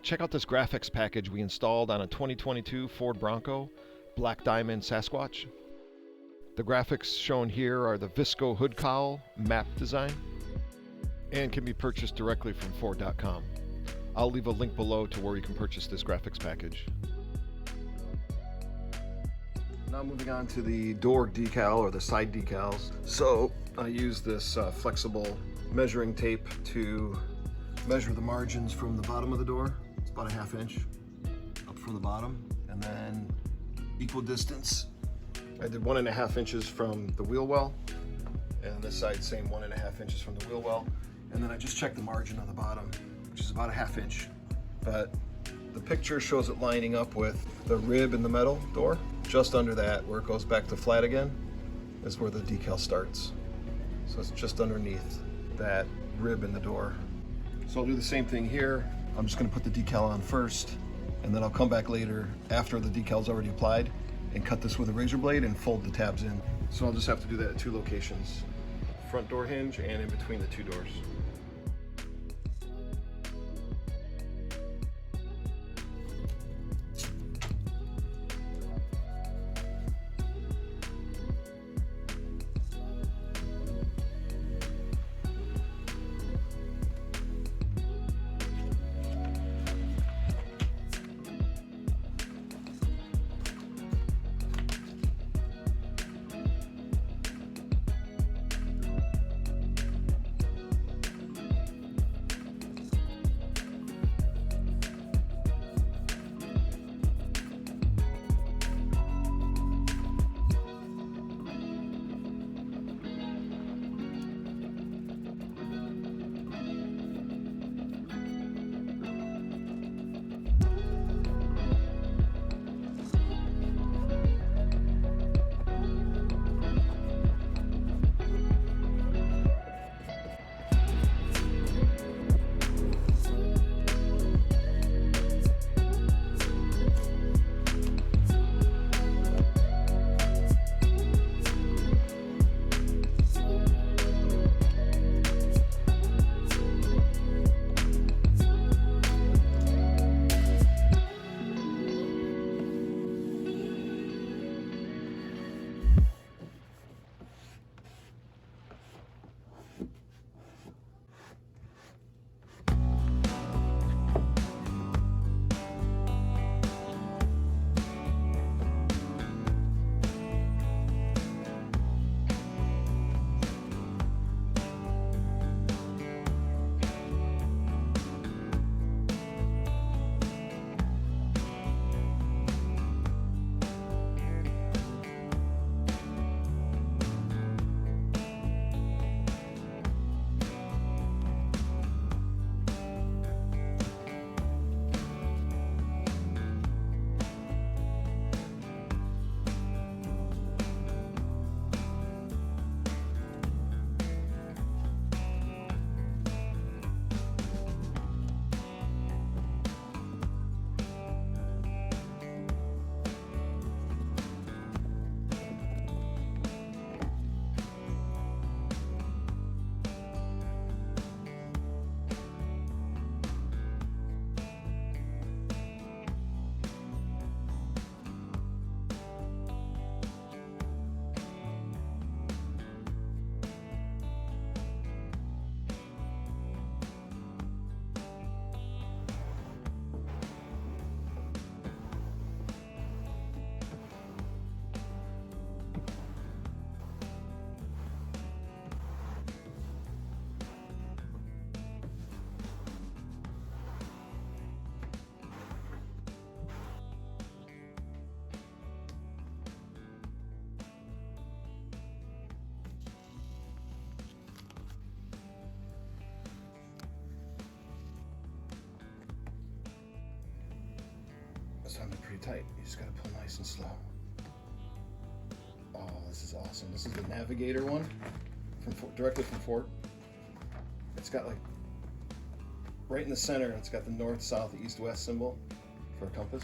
Check out this graphics package we installed on a 2022 Ford Bronco Black Diamond Sasquatch. The graphics shown here are the Visco hood cowl map design and can be purchased directly from Ford.com. I'll leave a link below to where you can purchase this graphics package. Now moving on to the door decal or the side decals. So I use this flexible measuring tape to measure the margins from the bottom of the door. It's about a 1/2 inch up from the bottom, and then equal distance. I did 1.5 inches from the wheel well, and this side same 1.5 inches from the wheel well, and then I just checked the margin on the bottom, which is about a 1/2 inch. But the picture shows it lining up with the rib in the metal door. Just under that, where it goes back to flat again, is where the decal starts. So it's just underneath that rib in the door. So I'll do the same thing here. I'm just gonna put the decal on first, and then I'll come back later after the decal's already applied and cut this with a razor blade and fold the tabs in. So I'll just have to do that at 2 locations, front door hinge and in between the 2 doors. Sounded pretty tight. You just gotta pull nice and slow. Oh, this is awesome. This is the Navigator one, directly from Ford. It's got like, right in the center, it's got the north, south, east, west symbol for a compass.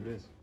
is.